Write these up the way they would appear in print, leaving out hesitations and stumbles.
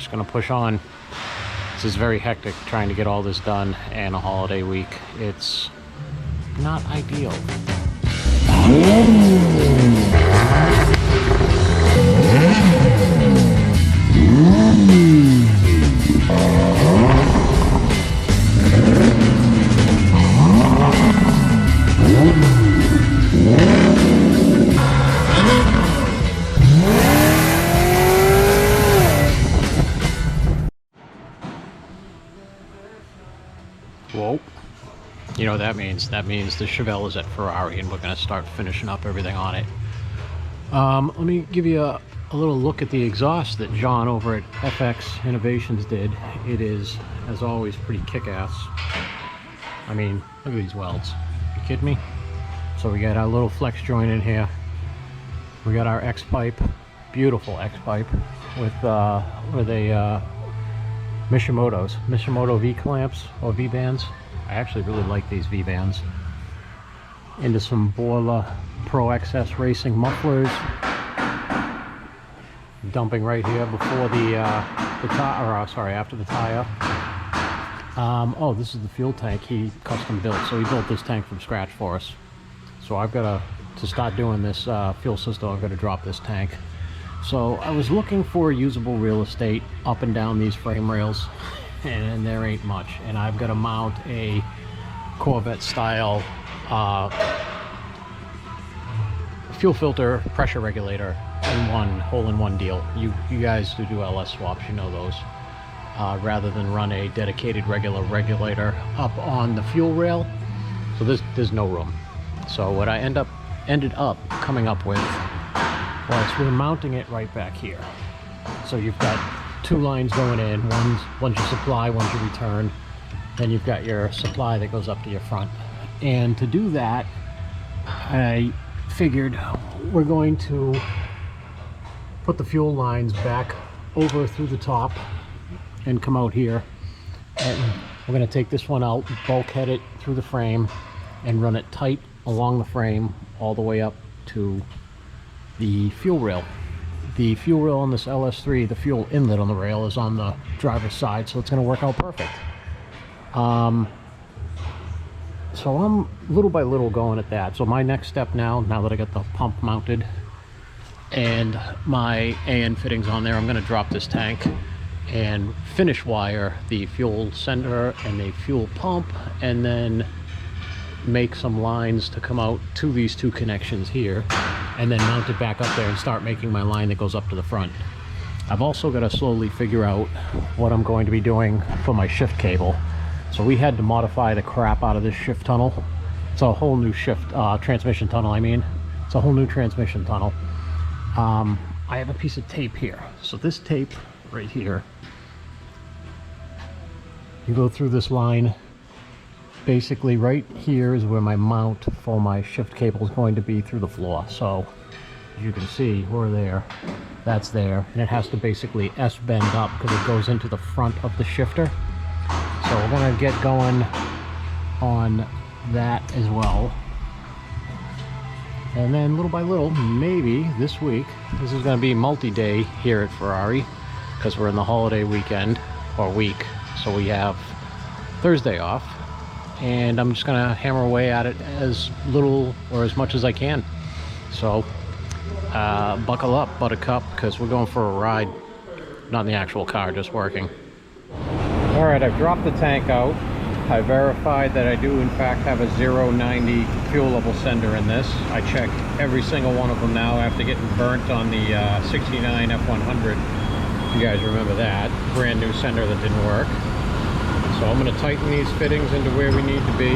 just gonna push on. This is very hectic trying to get all this done, and a holiday week. It's not ideal. Whoa. You know what that means? That means the Chevelle is at Ferrari and we're going to start finishing up everything on it. Let me give you a little look at the exhaust that John over at FX Innovations did. It is, as always, pretty kick-ass. I mean, look at these welds. You kidding me? So we got our little flex joint in here. We got our X-pipe, beautiful X-pipe with a Mishimoto V-clamps or V-bands. I actually really like these V-bands. Into some Borla Pro XS Racing mufflers. Dumping right here before the tire, sorry, after the tire. Oh, this is the fuel tank he custom built. So he built this tank from scratch for us. So I've got to start doing this fuel system, I've got to drop this tank. So I was looking for usable real estate up and down these frame rails, and there ain't much. And I've got to mount a Corvette style fuel filter pressure regulator in one hole-in-one deal. You guys who do LS swaps, you know those. Rather than run a dedicated regular regulator up on the fuel rail. So there's no room. So what I ended up coming up with was we're mounting it right back here. So you've got two lines going in, one's your supply, one's your return. Then you've got your supply that goes up to your front. And to do that, I figured we're going to put the fuel lines back over through the top and come out here. And we're going to take this one out, bulkhead it through the frame, and run it tight along the frame all the way up to the fuel rail. The fuel rail on this LS3, the fuel inlet on the rail, is on the driver's side, so it's going to work out perfect. So I'm little by little going at that. So my next step now that I got the pump mounted and my AN fittings on there, I'm going to drop this tank and finish wire the fuel sender and the fuel pump, and then make some lines to come out to these two connections here, and then mount it back up there and start making my line that goes up to the front. I've also got to slowly figure out what I'm going to be doing for my shift cable. So we had to modify the crap out of this shift tunnel. It's a whole new transmission tunnel, I mean. It's a whole new transmission tunnel. I have a piece of tape here. So this tape right here, you go through this line. Basically right here is where my mount for my shift cable is going to be through the floor. So as you can see, we're there, that's there, and it has to basically S-bend up because it goes into the front of the shifter. So we're going to get going on that as well. And then little by little, maybe this week, this is going to be multi-day here at Ferrari because we're in the holiday weekend or week. So we have Thursday off, and I'm just going to hammer away at it as little or as much as I can. So buckle up, buttercup, because we're going for a ride. Not in the actual car, just working. All right, I've dropped the tank out. I verified that I do in fact have a 090 fuel level sender in this. I checked every single one of them now after getting burnt on the 69 F100. You guys remember that brand new sender that didn't work. So I'm going to tighten these fittings into where we need to be,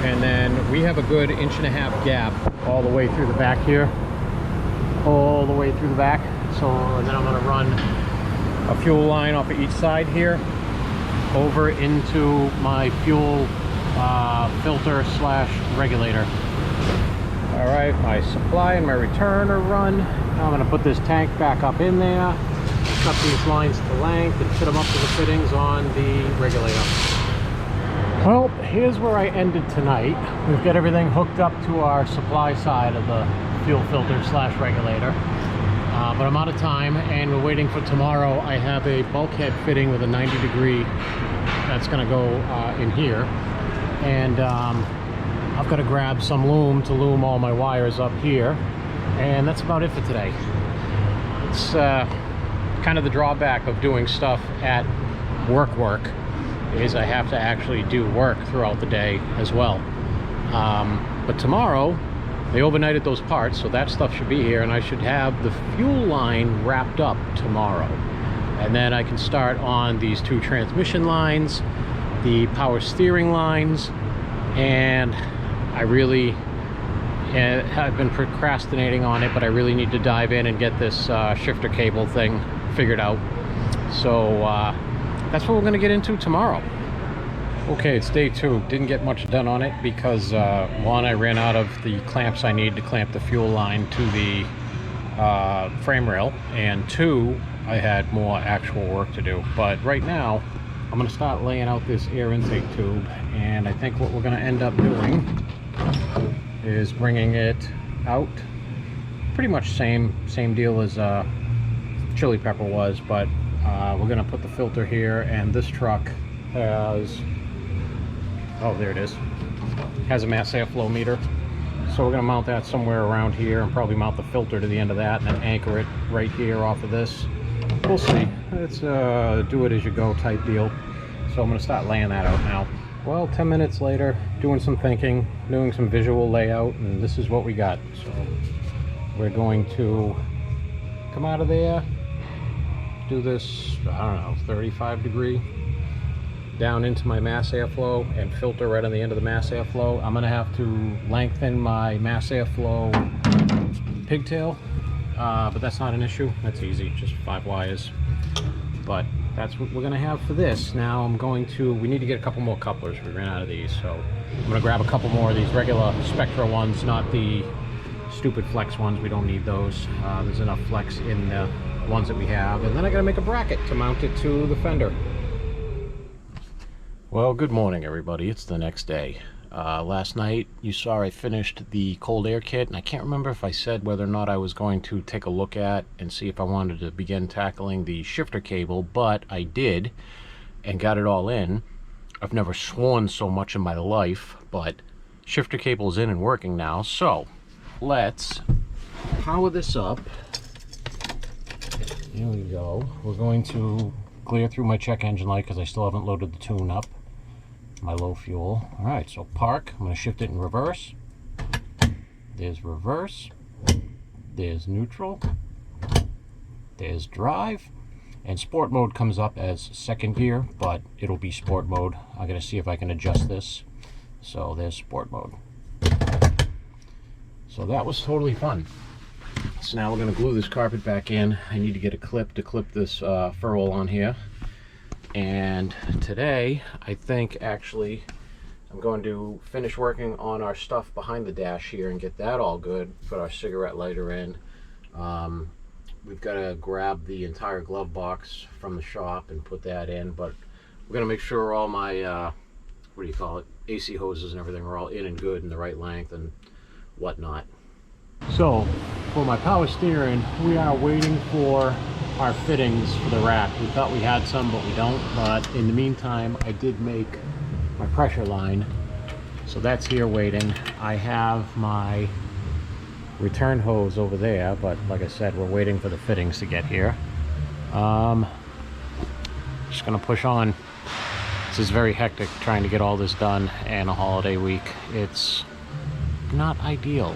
and then we have a good 1.5 inch gap all the way through the back here, all the way through the back. So and then I'm going to run a fuel line off of each side here over into my fuel filter / regulator. All right, my supply and my return are run. Now I'm going to put this tank back up in there, cut these lines to length, and fit them up to the fittings on the regulator. Well, here's where I ended tonight. We've got everything hooked up to our supply side of the fuel filter / regulator. But I'm out of time, and we're waiting for tomorrow. I have a bulkhead fitting with a 90-degree that's going to go in here, and I've got to grab some loom to loom all my wires up here, and that's about it for today. It's kind of the drawback of doing stuff at work is I have to actually do work throughout the day as well. But tomorrow they overnighted those parts, so that stuff should be here, and I should have the fuel line wrapped up tomorrow, and then I can start on these 2 transmission lines, the power steering lines, and I really have been procrastinating on it, but I really need to dive in and get this shifter cable thing figured out. So that's what we're going to get into tomorrow. Okay, it's day 2. Didn't get much done on it because one, I ran out of the clamps I need to clamp the fuel line to the frame rail, and 2, I had more actual work to do. But right now I'm going to start laying out this air intake tube, and I think what we're going to end up doing is bringing it out. Pretty much same deal as Chili Pepper was, but we're going to put the filter here, and this truck has, oh, there it is, has a mass airflow meter, so we're going to mount that somewhere around here and probably mount the filter to the end of that and then anchor it right here off of this. We'll see. It's do it as you go type deal, so I'm going to start laying that out now. Well, 10 minutes later, doing some thinking, doing some visual layout, and this is what we got. So we're going to come out of there, do this, I don't know, 35-degree down into my mass airflow and filter right on the end of the mass airflow. I'm gonna have to lengthen my mass airflow pigtail, but that's not an issue. That's easy, just 5 wires. But that's what we're gonna have for this. Now we need to get a couple more couplers. We ran out of these, so I'm gonna grab a couple more of these regular Spectra ones, not the stupid flex ones. We don't need those. There's enough flex in the ones that we have, and then I gotta make a bracket to mount it to the fender. Well, good morning everybody. It's the next day. Last night you saw I finished the cold air kit, and I can't remember if I said whether or not I was going to take a look at and see if I wanted to begin tackling the shifter cable, but I did and got it all in. I've never sworn so much in my life, but shifter cable's in and working now, so let's power this up. Here we go. We're going to clear through my check engine light because I still haven't loaded the tune up, my low fuel. All right, so park. I'm going to shift it in reverse. There's reverse. There's neutral. There's drive. And sport mode comes up as second gear, but it'll be sport mode. I'm going to see if I can adjust this. So there's sport mode. So that was totally fun. So now we're going to glue this carpet back in. I need to get a clip to clip this ferrule on here. And today, I think actually, I'm going to finish working on our stuff behind the dash here and get that all good. Put our cigarette lighter in. We've got to grab the entire glove box from the shop and put that in. But we're going to make sure all my, what do you call it, AC hoses and everything are all in and good and the right length and whatnot. So for my power steering, we are waiting for our fittings for the rack. We thought we had some, but we don't. But in the meantime, I did make my pressure line, so that's here waiting. I have my return hose over there, but like I said, we're waiting for the fittings to get here. Just gonna push on. This is very hectic trying to get all this done in a holiday week. It's not ideal.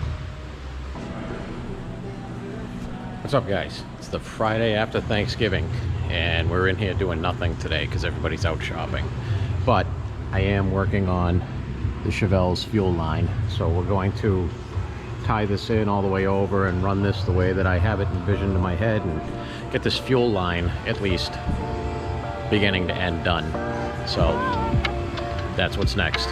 What's up, guys? It's the Friday after Thanksgiving, and we're in here doing nothing today because everybody's out shopping. But I am working on the Chevelle's fuel line, so we're going to tie this in all the way over and run this the way that I have it envisioned in my head and get this fuel line at least beginning to end done. So that's what's next.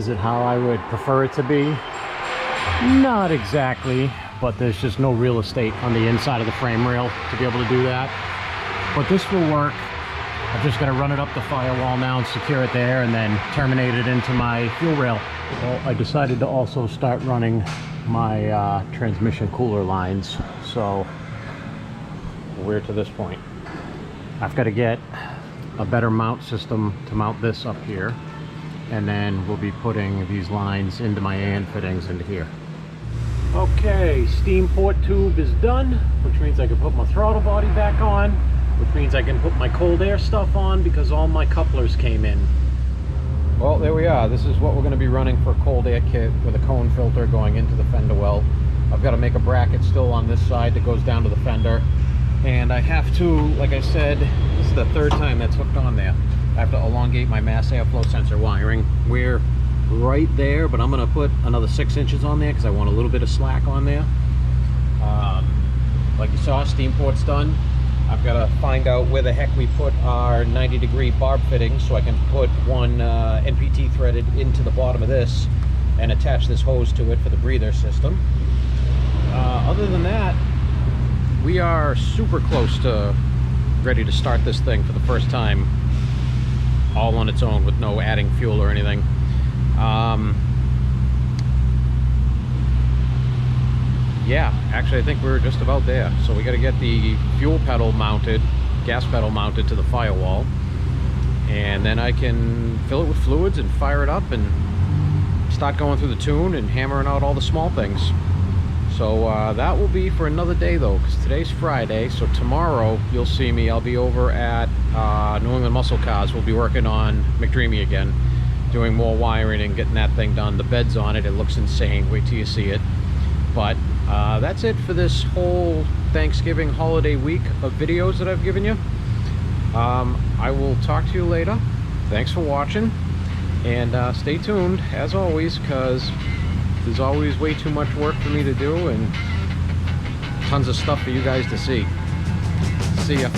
Is it how I would prefer it to be? Not exactly, but there's just no real estate on the inside of the frame rail to be able to do that. But this will work. I've just got to run it up the firewall now and secure it there and then terminate it into my fuel rail. Well, I decided to also start running my transmission cooler lines. So we're to this point. I've got to get a better mount system to mount this up here, and then we'll be putting these lines into my AN fittings into here. Okay, steam port tube is done, which means I can put my throttle body back on, which means I can put my cold air stuff on because all my couplers came in. Well, there we are. This is what we're going to be running for a cold air kit with a cone filter going into the fender well. I've got to make a bracket still on this side that goes down to the fender. And I have to, like I said, this is the third time that's hooked on there. I have to elongate my mass airflow sensor wiring. We're right there, but I'm going to put another 6 inches on there because I want a little bit of slack on there. Like you saw, steam port's done. I've got to find out where the heck we put our 90-degree barb fittings so I can put one NPT threaded into the bottom of this and attach this hose to it for the breather system. Other than that, we are super close to ready to start this thing for the first time all on its own with no adding fuel or anything. Yeah, actually I think we're just about there. So we got to get the fuel pedal mounted, gas pedal mounted to the firewall, and then I can fill it with fluids and fire it up and start going through the tune and hammering out all the small things. So that will be for another day though, because today's Friday. So tomorrow you'll see me. I'll be over at New England Muscle Cars. We'll be working on McDreamy again, doing more wiring and getting that thing done. The bed's on it. It looks insane. Wait till you see it. But that's it for this whole Thanksgiving holiday week of videos that I've given you. I will talk to you later. Thanks for watching, and stay tuned as always, because there's always way too much work for me to do and tons of stuff for you guys to see. See ya.